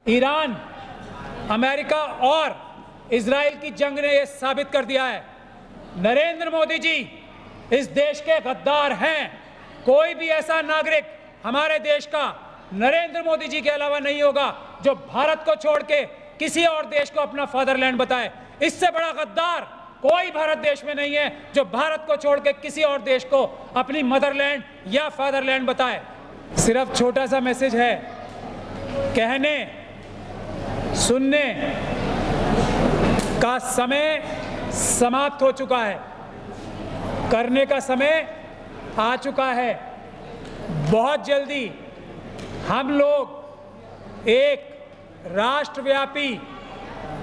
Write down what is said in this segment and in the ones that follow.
Iran, America और Israel की जंग ने यह साबित कर दिया है, नरेंद्र मोदी जी इस देश के गद्दार हैं। कोई भी ऐसा नागरिक हमारे देश का नरेंद्र मोदी जी के अलावा नहीं होगा जो भारत को छोड़ के किसी और देश को अपना फादरलैंड बताए। इससे बड़ा गद्दार कोई भारत देश में नहीं है जो भारत को छोड़ के किसी और देश को अपनी मदरलैंड या फादरलैंड बताए। सिर्फ छोटा सा मैसेज है, कहने सुनने का समय समाप्त हो चुका है, करने का समय आ चुका है। बहुत जल्दी हम लोग एक राष्ट्रव्यापी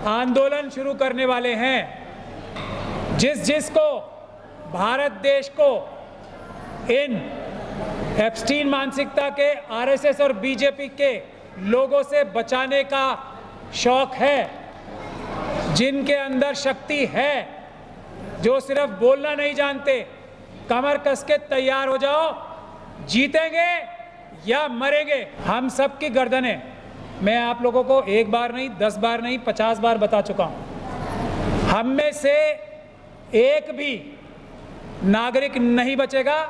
आंदोलन शुरू करने वाले हैं। जिसको भारत देश को इन एप्स्टीन मानसिकता के आरएसएस और बीजेपी के लोगों से बचाने का शौक है, जिनके अंदर शक्ति है, जो सिर्फ बोलना नहीं जानते, कमर कस के तैयार हो जाओ, जीतेंगे या मरेंगे। हम सब की गर्दनें, मैं आप लोगों को एक बार नहीं, 10 बार नहीं, 50 बार बता चुका हूं। हम में से एक भी नागरिक नहीं बचेगा,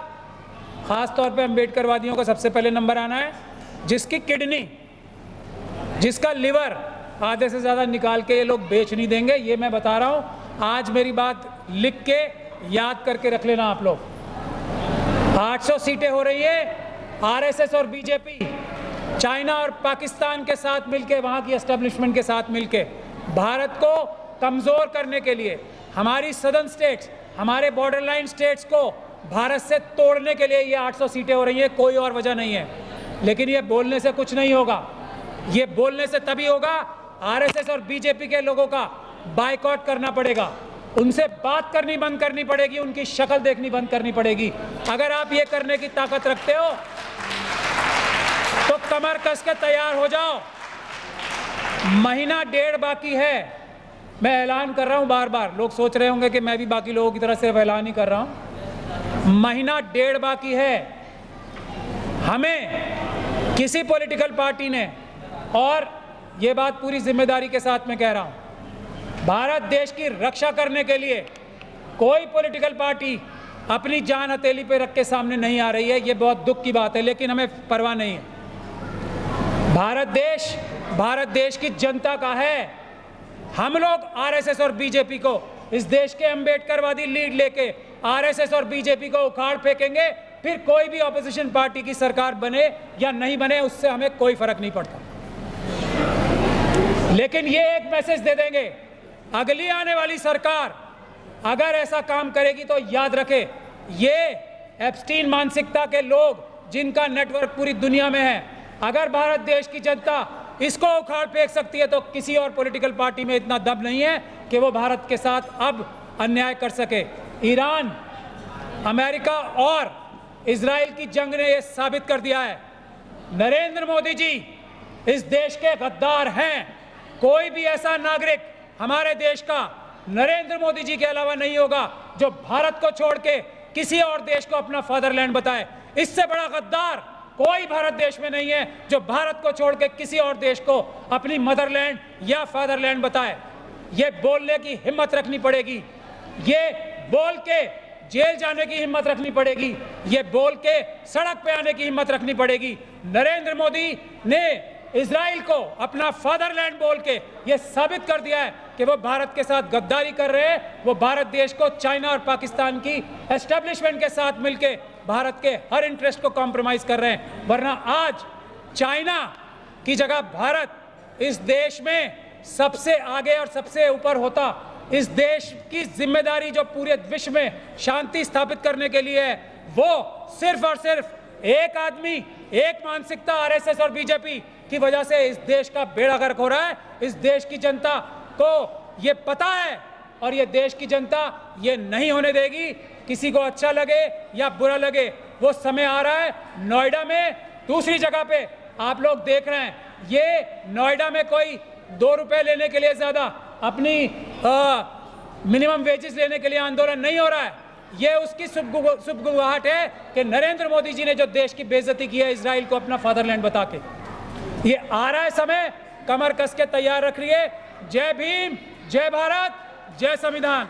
खासतौर पे अम्बेडकरवादियों को सबसे पहले नंबर आना है, जिसकी किडनी, जिसका लिवर आधे से ज़्यादा निकाल के ये लोग बेच नहीं देंगे। ये मैं बता रहा हूँ, आज मेरी बात लिख के याद करके रख लेना आप लोग। 800 सीटें हो रही है, आरएसएस और बीजेपी चाइना और पाकिस्तान के साथ मिलके, वहाँ की एस्टेब्लिशमेंट के साथ मिलके भारत को कमज़ोर करने के लिए, हमारी सदर्न स्टेट्स, हमारे बॉर्डर लाइन स्टेट्स को भारत से तोड़ने के लिए ये 800 सीटें हो रही हैं, कोई और वजह नहीं है। लेकिन ये बोलने से कुछ नहीं होगा, ये बोलने से तभी होगा, आरएसएस और बीजेपी के लोगों का बायकॉट करना पड़ेगा, उनसे बात करनी बंद करनी पड़ेगी, उनकी शक्ल देखनी बंद करनी पड़ेगी। अगर आप ये करने की ताकत रखते हो तो कमर कस के तैयार हो जाओ। महीना डेढ़ बाकी है। मैं ऐलान कर रहा हूं बार बार, लोग सोच रहे होंगे कि मैं भी बाकी लोगों की तरह सिर्फ ऐलान ही कर रहा हूं। महीना डेढ़ बाकी है। हमें किसी पॉलिटिकल पार्टी ने, और ये बात पूरी जिम्मेदारी के साथ मैं कह रहा हूं, भारत देश की रक्षा करने के लिए कोई पॉलिटिकल पार्टी अपनी जान हथेली पे रख के सामने नहीं आ रही है। ये बहुत दुख की बात है, लेकिन हमें परवाह नहीं है। भारत देश की जनता का है। हम लोग आरएसएस और बीजेपी को, इस देश के अम्बेडकरवादी लीड लेके आरएसएस और बीजेपी को उखाड़ फेंकेंगे। फिर कोई भी ऑपोजिशन पार्टी की सरकार बने या नहीं बने, उससे हमें कोई फर्क नहीं पड़ता। लेकिन ये एक मैसेज दे देंगे, अगली आने वाली सरकार अगर ऐसा काम करेगी तो याद रखे, ये एप्स्टीन मानसिकता के लोग जिनका नेटवर्क पूरी दुनिया में है, अगर भारत देश की जनता इसको उखाड़ फेंक सकती है तो किसी और पॉलिटिकल पार्टी में इतना दम नहीं है कि वो भारत के साथ अब अन्याय कर सके। ईरान, अमेरिका और इजराइल की जंग ने यह साबित कर दिया है, नरेंद्र मोदी जी इस देश के गद्दार हैं। कोई भी ऐसा नागरिक हमारे देश का नरेंद्र मोदी जी के अलावा नहीं होगा जो भारत को छोड़ के किसी और देश को अपना फादरलैंड बताए। इससे बड़ा गद्दार कोई भारत देश में नहीं है जो भारत को छोड़ के किसी और देश को अपनी मदरलैंड या फादरलैंड बताए। ये बोलने की हिम्मत रखनी पड़ेगी, ये बोल के जेल जाने की हिम्मत रखनी पड़ेगी, ये बोल के सड़क पे आने की हिम्मत रखनी पड़ेगी। नरेंद्र मोदी ने इजराइल को अपना फादरलैंड बोल के ये साबित कर दिया है कि वो भारत के साथ गद्दारी कर रहे हैं। वो भारत देश को चाइना और पाकिस्तान की एस्टेब्लिशमेंट के साथ मिलके भारत के हर इंटरेस्ट को कॉम्प्रोमाइज कर रहे हैं। वरना आज चाइना की जगह भारत इस देश में सबसे आगे और सबसे ऊपर होता। इस देश की जिम्मेदारी जो पूरे विश्व में शांति स्थापित करने के लिए है, वो सिर्फ और सिर्फ एक आदमी, एक मानसिकता आरएसएस और बीजेपी की वजह से इस देश का बेड़ा गर्क हो रहा है। इस देश की जनता को ये पता है और ये देश की जनता ये नहीं होने देगी। किसी को अच्छा लगे या बुरा लगे, वो समय आ रहा है। नोएडा में, दूसरी जगह पे आप लोग देख रहे हैं, ये नोएडा में कोई 2 रुपए लेने के लिए ज्यादा अपनी मिनिमम वेजेस लेने के लिए आंदोलन नहीं हो रहा है। ये उसकी सुबगुहाट है कि नरेंद्र मोदी जी ने जो देश की बेइज्जती की है इजराइल को अपना फादरलैंड बता के। ये आ रहा है समय कमर कस के तैयार रखिए। जय भीम, जय भारत, जय संविधान।